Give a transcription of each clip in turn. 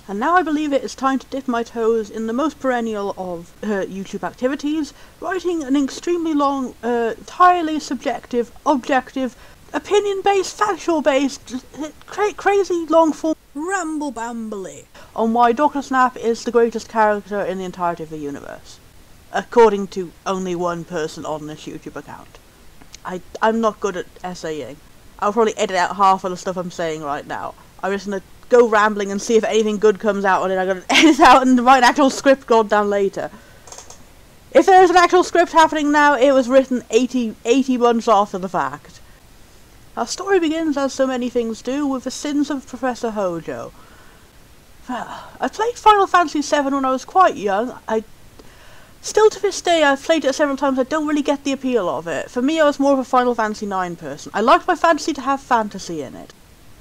And now I believe it is time to dip my toes in the most perennial of YouTube activities, writing an extremely long, entirely subjective, objective, opinion-based, factual-based, crazy long-form ramble-bambly on why Dr. Snap is the greatest character in the entirety of the universe. According to only one person on this YouTube account. I'm not good at essaying. I'll probably edit out half of the stuff I'm saying right now. I'm just gonna go rambling and see if anything good comes out on it. I'm gonna edit out and write an actual script goddamn later. If there's an actual script happening now, it was written 80 months after the fact. Our story begins, as so many things do, with the sins of Professor Hojo. I played Final Fantasy VII when I was quite young. Still to this day, I've played it several times. I don't really get the appeal of it. For me, I was more of a Final Fantasy IX person. I liked my fantasy to have fantasy in it.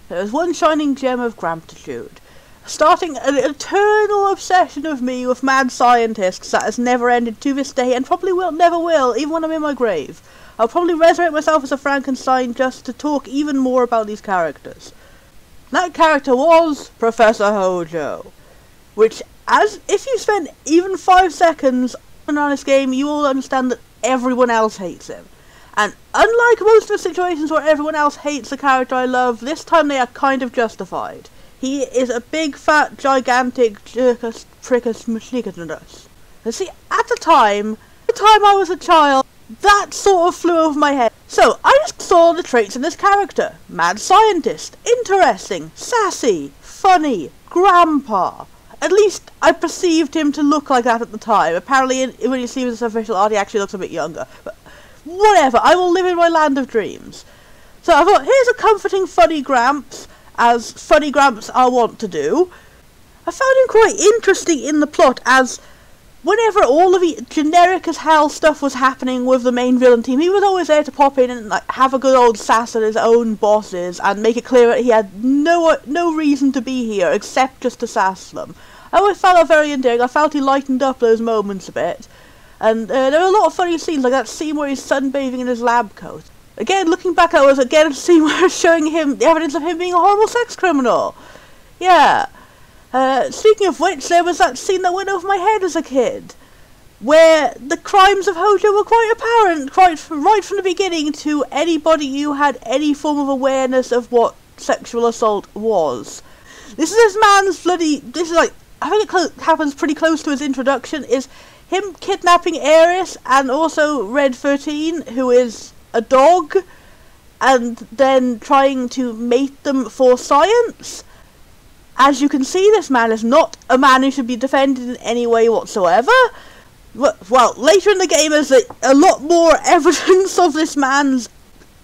There was one shining gem of gratitude, starting an eternal obsession of me with mad scientists that has never ended to this day and probably never will, even when I'm in my grave. I'll probably resurrect myself as a Frankenstein just to talk even more about these characters. That character was Professor Hojo, which, if you spend even 5 seconds on this game, you will understand that everyone else hates him. And unlike most of the situations where everyone else hates the character I love, this time they are kind of justified. He is a big, fat, gigantic jerkus, prickus, machinicanus. And see, at the time I was a child, that sort of flew over my head. So, I just saw the traits in this character. Mad scientist, interesting, sassy, funny, grandpa. At least, I perceived him to look like that at the time. Apparently, when you see his official art, he actually looks a bit younger. But whatever, I will live in my land of dreams. So I thought, here's a comforting funny Gramps, as funny Gramps are wont to do. I found him quite interesting in the plot, as whenever all of the generic as hell stuff was happening with the main villain team, he was always there to pop in and have a good old sass at his own bosses and make it clear that he had no reason to be here except just to sass them. I always found that very endearing. I felt he lightened up those moments a bit. And there were a lot of funny scenes, like that scene where he's sunbathing in his lab coat. Again, looking back, I was again a scene where it's showing him the evidence of him being a horrible sex criminal. Yeah. Speaking of which, there was that scene that went over my head as a kid, where the crimes of Hojo were quite apparent, right from the beginning to anybody who had any form of awareness of what sexual assault was. This is this man's I think it happens pretty close to his introduction, is him kidnapping Ares and also Red 13, who is a dog, and then trying to mate them for science. As you can see, this man is not a man who should be defended in any way whatsoever. Well, later in the game there's a lot more evidence of this man's,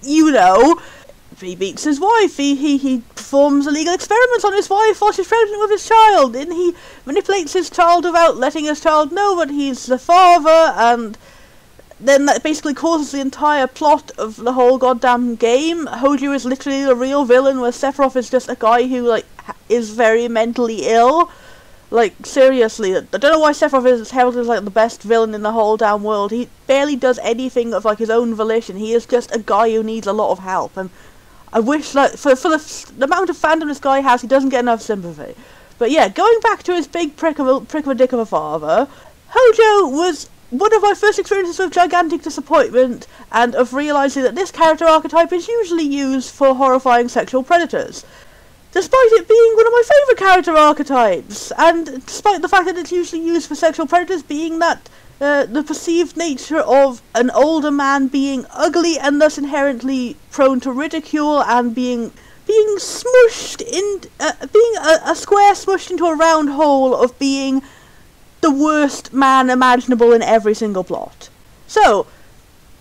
he beats his wife, he performs illegal experiments on his wife while she's pregnant with his child, and he manipulates his child without letting his child know that he's the father, and then that basically causes the entire plot of the whole goddamn game. Hojo is literally the real villain, where Sephiroth is just a guy who, is very mentally ill. Seriously, I don't know why Sephiroth is held as, the best villain in the whole damn world. He barely does anything of, his own volition. He is just a guy who needs a lot of help, and I wish, for the amount of fandom this guy has, he doesn't get enough sympathy. But yeah, going back to his big prick of a dick of a father, Hojo was one of my first experiences of gigantic disappointment, and of realising that this character archetype is usually used for horrifying sexual predators. Despite it being one of my favourite character archetypes, and despite the fact that it's usually used for sexual predators being that the perceived nature of an older man being ugly and thus inherently prone to ridicule and being smushed in, being a square smushed into a round hole of being the worst man imaginable in every single plot. So,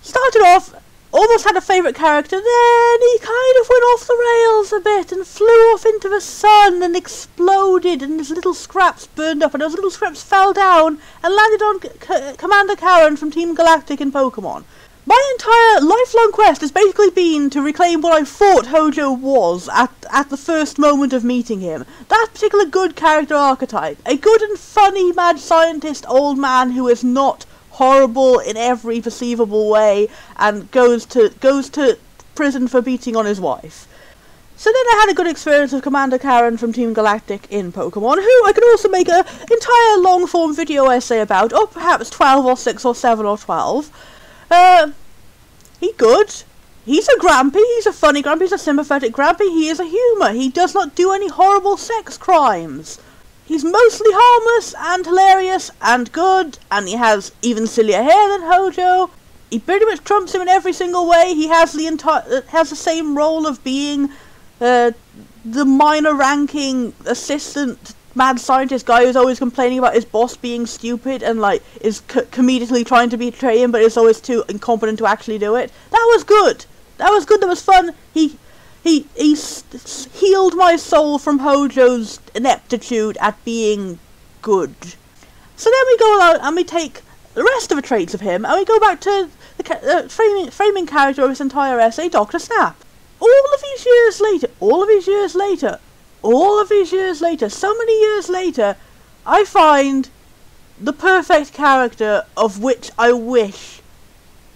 started off, almost had a favourite character, then he kind of went off the rails a bit and flew off into the sun and exploded, and his little scraps burned up, and those little scraps fell down and landed on Commander Karen from Team Galactic in Pokemon. My entire lifelong quest has basically been to reclaim what I thought Hojo was at the first moment of meeting him. That particular good character archetype. A good and funny mad scientist old man who is not horrible in every perceivable way and goes to prison for beating on his wife. So then I had a good experience with Commander Karen from Team Galactic in Pokemon, who I could also make an entire long-form video essay about, or perhaps 12 or 6 or 7 or 12. He good. He's a Grampy, he's a funny Grampy, he's a sympathetic Grampy, he is a humour. He does not do any horrible sex crimes. He's mostly harmless and hilarious and good, and he has even sillier hair than Hojo. He pretty much trumps him in every single way. He has the same role of being the minor ranking assistant mad scientist guy who's always complaining about his boss being stupid and like is comedically trying to betray him, but is always too incompetent to actually do it. That was good. That was good. That was fun. He healed my soul from Hojo's ineptitude at being good. So then we go out and we take the rest of the traits of him and we go back to the framing character of this entire essay, Dr. Snap. All of these years later, so many years later, I find the perfect character of which I wish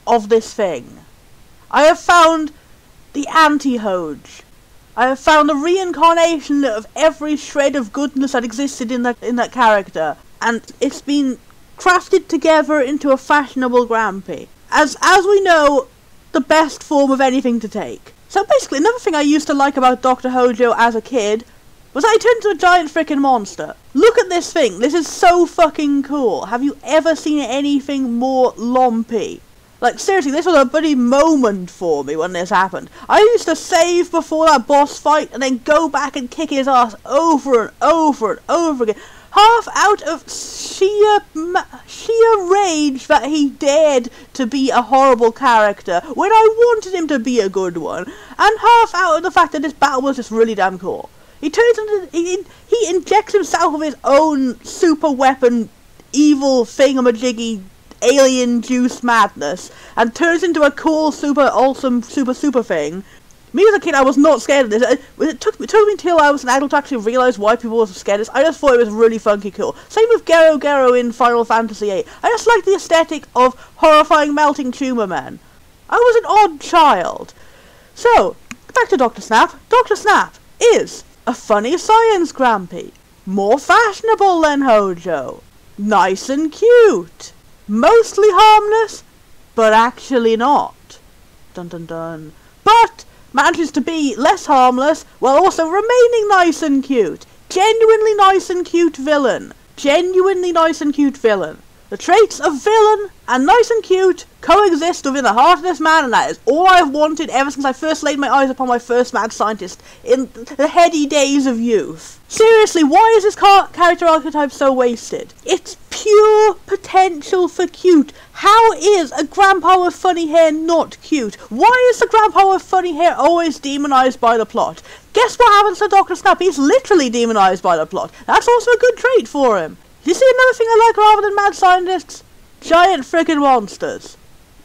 of this thing. I have found the anti-Hoj. I have found the reincarnation of every shred of goodness that existed in that character, and it's been crafted together into a fashionable Grampy. As we know, the best form of anything to take. So basically, another thing I used to like about Dr. Hojo as a kid was that he turned into a giant frickin' monster. Look at this thing. This is so fucking cool. Have you ever seen anything more lumpy? Like, seriously, this was a bloody moment for me when this happened. I used to save before that boss fight and then go back and kick his ass over and over and over again. Half out of sheer rage that he dared to be a horrible character when I wanted him to be a good one, and half out of the fact that this battle was just really damn cool. He turns into he injects himself with his own super weapon, evil thingamajiggy, alien juice madness, and turns into a cool, super awesome, super thing. Me as a kid, I was not scared of this. It took me till I was an adult to actually realise why people were so scared of this. I just thought it was really funky cool. Same with Gero in Final Fantasy VIII. I just like the aesthetic of horrifying melting tumour men. I was an odd child. So, back to Dr. Snap. Dr. Snap is a funny science Grampy. More fashionable than Hojo. Nice and cute. Mostly harmless, but actually not. Dun dun dun. But manages to be less harmless while also remaining nice and cute. Genuinely nice and cute villain. Genuinely nice and cute villain. The traits of villain and nice and cute coexist within the heart of this man, and that is all I have wanted ever since I first laid my eyes upon my first mad scientist in the heady days of youth. Seriously, why is this character archetype so wasted? It's pure potential for cute. How is a grandpa with funny hair not cute? Why is the grandpa with funny hair always demonized by the plot? Guess what happens to Dr. Snap? He's literally demonized by the plot. That's also a good trait for him. You see another thing I like rather than mad scientists? Giant frickin' monsters.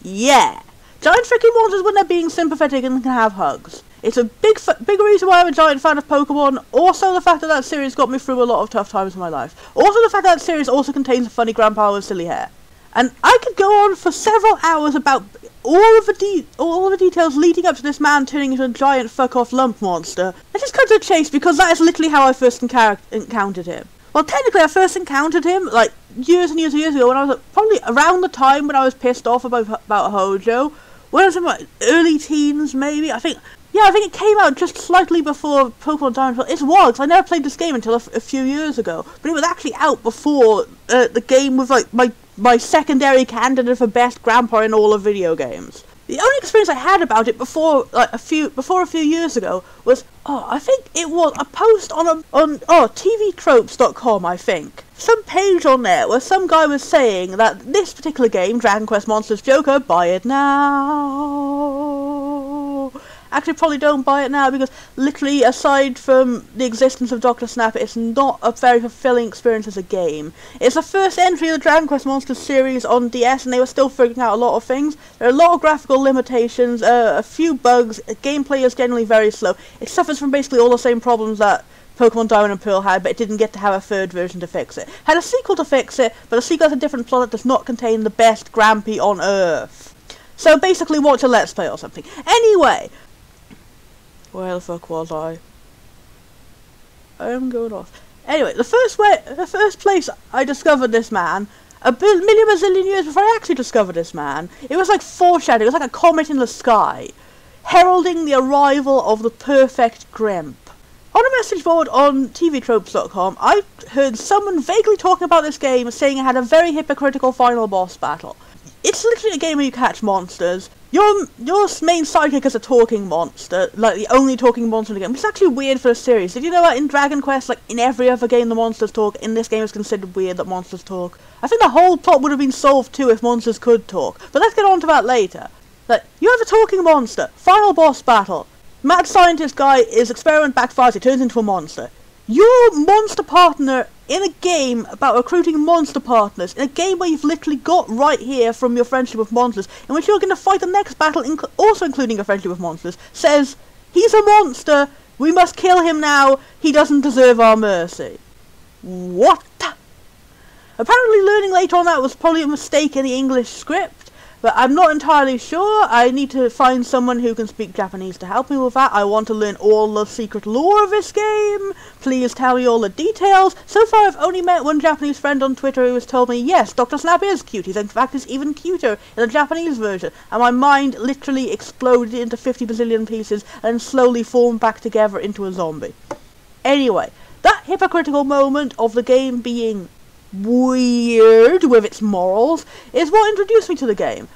Yeah. Giant frickin' monsters when they're being sympathetic and can have hugs. It's a big reason why I'm a giant fan of Pokemon. Also the fact that that series got me through a lot of tough times in my life. Also the fact that series also contains a funny grandpa with silly hair. And I could go on for several hours about all of the details leading up to this man turning into a giant fuck-off lump monster. Let's just cut to the chase, because that is literally how I first encountered him. Well, technically, I first encountered him, like, years and years ago, when I was probably around the time when I was pissed off about Hojo. When I was in my early teens, maybe. I think it came out just slightly before Pokemon Diamond. It was, because I never played this game until a few years ago. But it was actually out before the game was, like, my secondary candidate for best grandpa in all of video games. The only experience I had about it before a few years ago was, I think it was a post on tvtropes.com, I think. Some page on there where some guy was saying that this particular game, Dragon Quest Monsters Joker, buy it now. Actually, probably don't buy it now, because literally, aside from the existence of Dr. Snap, it's not a very fulfilling experience as a game. It's the first entry of the Dragon Quest Monsters series on DS, and they were still figuring out a lot of things. There are a lot of graphical limitations, a few bugs, gameplay is generally very slow. It suffers from basically all the same problems that Pokemon Diamond and Pearl had, but it didn't get to have a third version to fix it. Had a sequel to fix it, but the sequel has a different plot that does not contain the best Grampy on Earth. So basically watch a Let's Play or something. Anyway, Where the fuck was I? I'm going off. Anyway, the first place I discovered this man, a million bazillion years before I actually discovered this man, it was like foreshadowing, it was like a comet in the sky, heralding the arrival of the perfect Grimp. On a message board on tvtropes.com, I heard someone vaguely talking about this game, saying it had a very hypocritical final boss battle. It's literally a game where you catch monsters. Your main sidekick is a talking monster, like the only talking monster in the game, which is actually weird for a series. Did you know that in Dragon Quest, like in every other game the monsters talk, in this game it's considered weird that monsters talk? I think the whole plot would have been solved too if monsters could talk, but let's get on to that later. Like, you have a talking monster, final boss battle, mad scientist guy, his experiment backfires, he turns into a monster. Your monster partner in a game about recruiting monster partners, in a game where you've literally got right here from your friendship with monsters, in which you're going to fight the next battle, also including a friendship with monsters, says, he's a monster, we must kill him now, he doesn't deserve our mercy. What? Apparently learning later on that was probably a mistake in the English script, but I'm not entirely sure. I need to find someone who can speak Japanese to help me with that. I want to learn all the secret lore of this game. Please tell me all the details. So far I've only met one Japanese friend on Twitter who has told me, yes, Dr. Snap is cute. In fact, he's even cuter in the Japanese version. And my mind literally exploded into 50 bazillion pieces and slowly formed back together into a zombie. Anyway, that hypocritical moment of the game being weird with its morals is what introduced me to the game,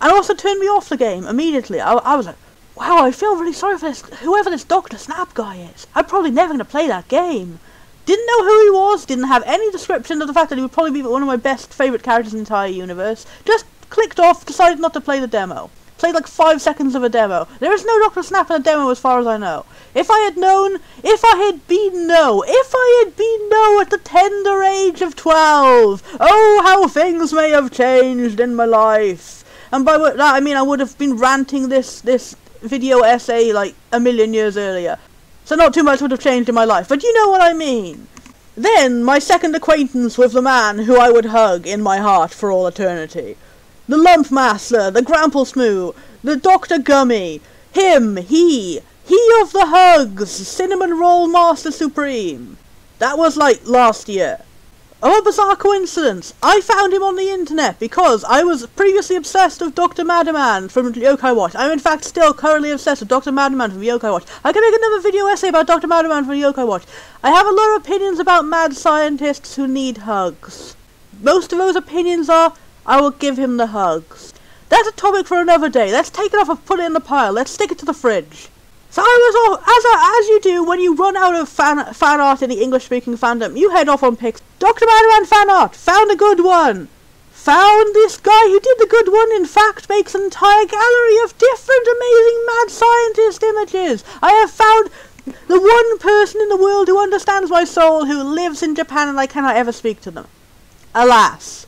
and also turned me off the game immediately. I was like, wow, I feel really sorry for this, whoever this Dr. Snap guy is. I'm probably never going to play that game. Didn't know who he was, didn't have any description of the fact that he would probably be one of my best favourite characters in the entire universe. Just clicked off, decided not to play the demo. Played like 5 seconds of a demo. There is no Dr. Snap in a demo as far as I know. If I had been no at the tender age of 12, oh, how things may have changed in my life. And by that I mean I would have been ranting this video essay like a million years earlier. So not too much would have changed in my life, but you know what I mean. Then my second acquaintance with the man who I would hug in my heart for all eternity. The Lump Master, the Gramplesmoo, the Dr. Gummy, him, he of the hugs, Cinnamon Roll Master Supreme. That was like last year. Oh, a bizarre coincidence. I found him on the internet because I was previously obsessed with Dr. Madaman from Yokai Watch. I'm in fact still currently obsessed with Dr. Madaman from Yokai Watch. I can make another video essay about Dr. Madaman from Yokai Watch. I have a lot of opinions about mad scientists who need hugs. Most of those opinions are, I will give him the hugs. That's a topic for another day. Let's take it off and put it in the pile. Let's stick it to the fridge. So I was off, as you do when you run out of fan art in the English-speaking fandom, you head off on pics. Dr. Madaman fan art, found a good one. Found this guy who did the good one, in fact, makes an entire gallery of different amazing mad scientist images. I have found the one person in the world who understands my soul, who lives in Japan, and I cannot ever speak to them. Alas.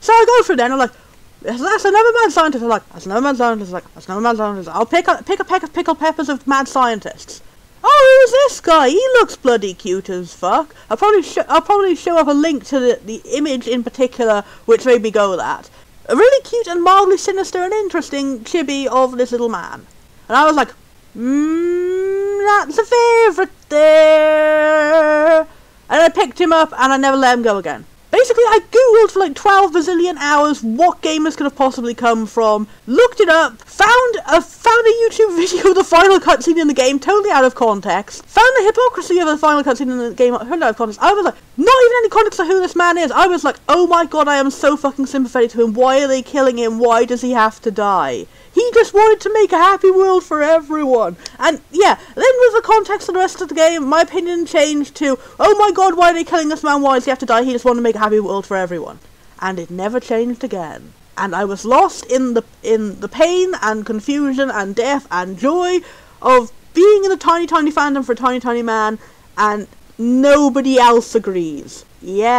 So I go through there and I'm like, that's another mad scientist. I'm like, that's another mad scientist. Like, that's another mad scientist. I'll pick a peck of pickled peppers of mad scientists. Oh, who's this guy? He looks bloody cute as fuck. I'll probably show up a link to the image in particular, which made me go that. A really cute and mildly sinister and interesting chibi of this little man. And I was like, that's a favourite there. And I picked him up and I never let him go again. Basically, I googled for like 12 bazillion hours what game this could have possibly come from, looked it up, found a YouTube video of the final cutscene in the game, totally out of context, found the hypocrisy of the final cutscene in the game, totally out of context. I was like, not even any context of who this man is. I was like, oh my god, I am so fucking sympathetic to him. Why are they killing him? Why does he have to die? He just wanted to make a happy world for everyone. And yeah, then with the context of the rest of the game, my opinion changed to, oh my god, why are they killing this man? Why does he have to die? He just wanted to make a happy world for everyone. And it never changed again. And I was lost in the pain and confusion and death and joy of being in a tiny fandom for a tiny man, and nobody else agrees. Yeah.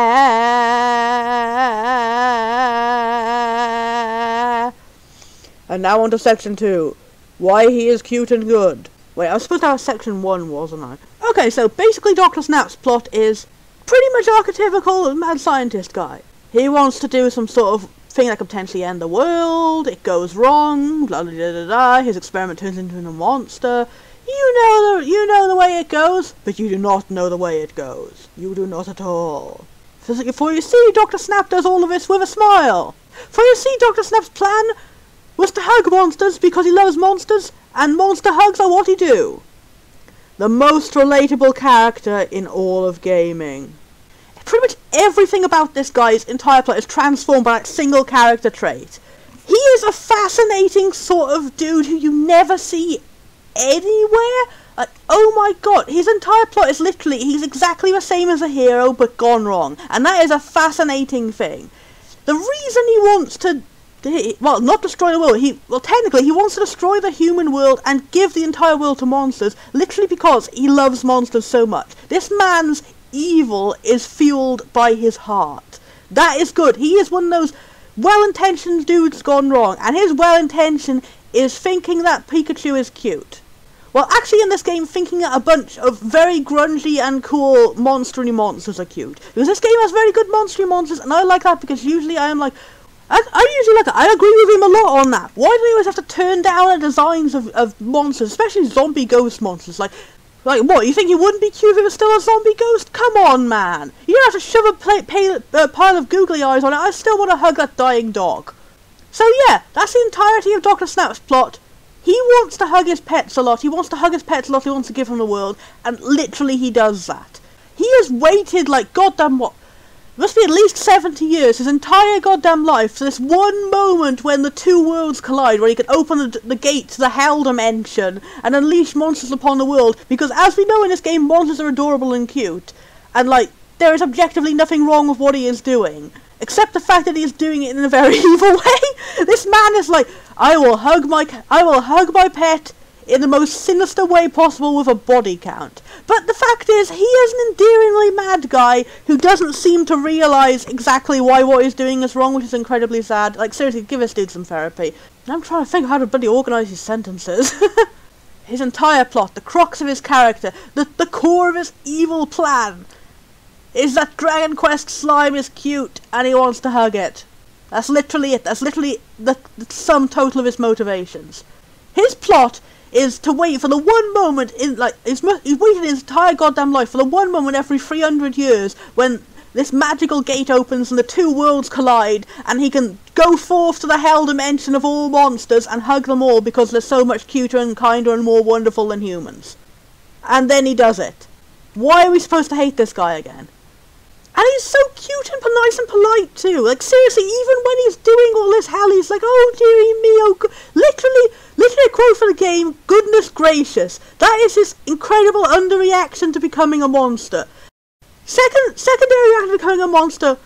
And now on to section 2. Why he is cute and good. Wait, I was supposed to have section 1, wasn't I? Okay, so basically Dr. Snap's plot is pretty much archetypical mad scientist guy. He wants to do some sort of thing that could potentially end the world. It goes wrong. Blah blah blah blah blah. His experiment turns into a monster. He You know the way it goes, but you do not know the way it goes. You do not at all. For you see, Dr. Snap does all of this with a smile. For you see, Dr. Snap's plan was to hug monsters because he loves monsters, and monster hugs are what he do. The most relatable character in all of gaming. Pretty much everything about this guy's entire plot is transformed by that single character trait. He is a fascinating sort of dude who you never see anywhere. Like, oh my god, his entire plot is literally, he's exactly the same as a hero, but gone wrong. And that is a fascinating thing. The reason he wants to, well, not destroy the world, technically he wants to destroy the human world and give the entire world to monsters, literally because he loves monsters so much. This man's evil is fueled by his heart. That is good. He is one of those well-intentioned dudes gone wrong, and his well-intention is thinking that Pikachu is cute. Well, actually in this game, thinking that a bunch of very grungy and cool monstery monsters are cute. Because this game has very good monstery monsters, and I like that because usually I am like, I usually like that. I agree with him a lot on that. Why do they always have to turn down the designs of monsters, especially zombie ghost monsters? Like what, you think he wouldn't be cute if it was still a zombie ghost? Come on, man. You don't have to shove a pile of googly eyes on it. I still want to hug that dying dog. So yeah, that's the entirety of Dr. Snap's plot. He wants to hug his pets a lot. He wants to hug his pets a lot. He wants to give them the world. And literally he does that. He has waited like goddamn what? It must be at least 70 years, his entire goddamn life, for this one moment when the two worlds collide, where he can open the gate to the Hell Dimension and unleash monsters upon the world, because as we know in this game, monsters are adorable and cute, and like, there is objectively nothing wrong with what he is doing, except the fact that he is doing it in a very evil way. This man is like, I will hug my pet in the most sinister way possible with a body count. But the fact is, he is an endearingly mad guy who doesn't seem to realise exactly why what he's doing is wrong, which is incredibly sad. Like, seriously, give this dude some therapy. I'm trying to think of how to bloody organise his sentences. His entire plot, the crux of his character, the core of his evil plan, is that Dragon Quest slime is cute and he wants to hug it. That's literally it. That's literally the sum total of his motivations. His plot is to wait for the one moment in, like, he's waited his entire goddamn life for the one moment every 300 years when this magical gate opens and the two worlds collide and he can go forth to the Hell Dimension of all monsters and hug them all because they're so much cuter and kinder and more wonderful than humans. And then he does it. Why are we supposed to hate this guy again? And he's so cute and nice and polite too. Like, seriously, even when he's doing all this hell, he's like, oh dearie me, oh literally a quote for the game, goodness gracious. That is his incredible underreaction to becoming a monster. Secondary reaction to becoming a monster,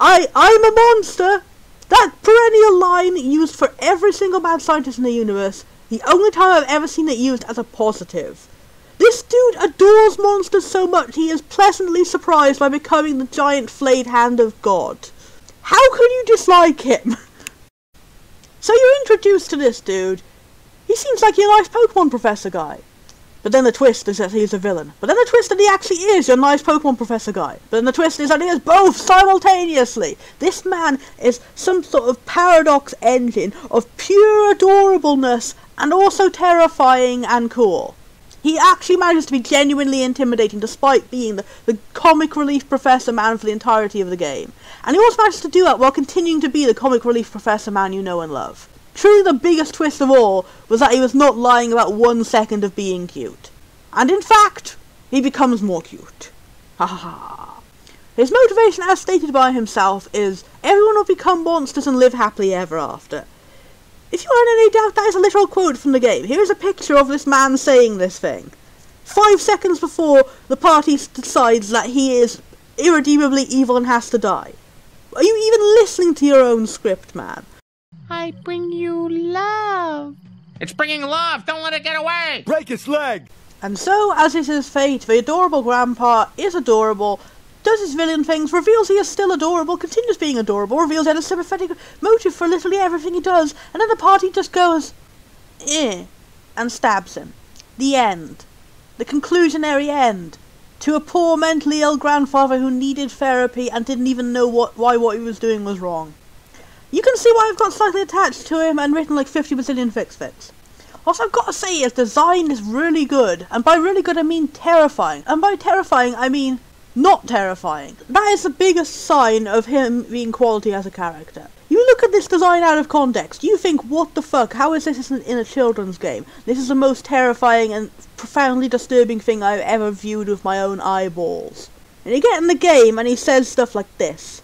I'm a monster. That perennial line used for every single mad scientist in the universe. The only time I've ever seen it used as a positive. This dude adores monsters so much he is pleasantly surprised by becoming the giant flayed hand of God. How could you dislike him? So you're introduced to this dude. He seems like your nice Pokemon Professor guy. But then the twist is that he's a villain. But then the twist that he actually is your nice Pokemon Professor guy. But then the twist is that he is both simultaneously. This man is some sort of paradox engine of pure adorableness and also terrifying and cool. He actually manages to be genuinely intimidating despite being the comic relief Professor Man for the entirety of the game. And he also manages to do that while continuing to be the comic relief Professor Man you know and love. Truly the biggest twist of all was that he was not lying about 1 second of being cute. And in fact, he becomes more cute. Ha ha ha. His motivation, as stated by himself, is everyone will become monsters and live happily ever after. If you are in any doubt, that is a literal quote from the game. Here is a picture of this man saying this thing. 5 seconds before the party decides that he is irredeemably evil and has to die. Are you even listening to your own script, man? I bring you love. It's bringing love. Don't let it get away. Break its leg. And so, as is his fate, the adorable grandpa is adorable, does his villain things, reveals he is still adorable, continues being adorable, reveals he had a sympathetic motive for literally everything he does, and then the party just goes, eh, and stabs him. The end. The conclusionary end. To a poor mentally ill grandfather who needed therapy and didn't even know why what he was doing was wrong. You can see why I've got slightly attached to him and written like 50 bazillion fics. What I've got to say is design is really good, and by really good I mean terrifying, and by terrifying I mean not terrifying. That is the biggest sign of him being quality as a character. You look at this design out of context, you think, what the fuck, how is this in a children's game? This is the most terrifying and profoundly disturbing thing I've ever viewed with my own eyeballs. And you get in the game and he says stuff like this.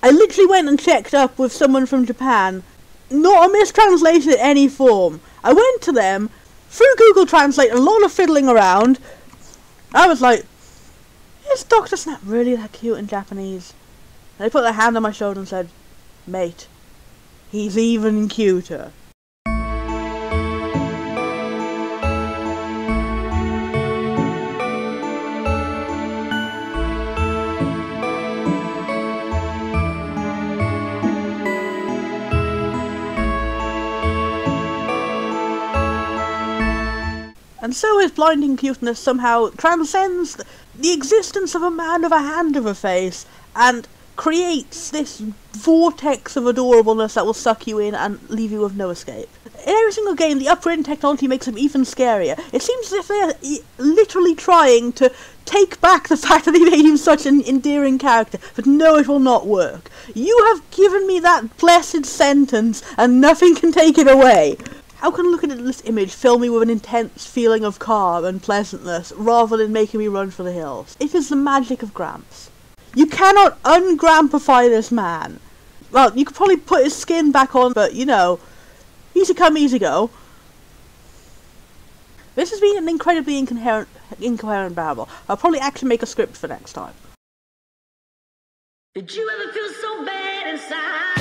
I literally went and checked up with someone from Japan. Not a mistranslation in any form. I went to them, through Google Translate, a lot of fiddling around. I was like, is Dr. Snap really that cute in Japanese? And they put their hand on my shoulder and said, mate, he's even cuter. And so his blinding cuteness somehow transcends the existence of a man with a hand of a face and creates this vortex of adorableness that will suck you in and leave you with no escape. In every single game, the upgrade in technology makes him even scarier. It seems as if they're literally trying to take back the fact that they made him such an endearing character, but no, it will not work. You have given me that blessed sentence, and nothing can take it away. How can looking at this image fill me with an intense feeling of calm and pleasantness, rather than making me run for the hills? It is the magic of Gramps. You cannot ungrampify this man. Well, you could probably put his skin back on, but you know, easy come, easy go. This has been an incredibly incoherent babble. I'll probably actually make a script for next time. Did you ever feel so bad inside?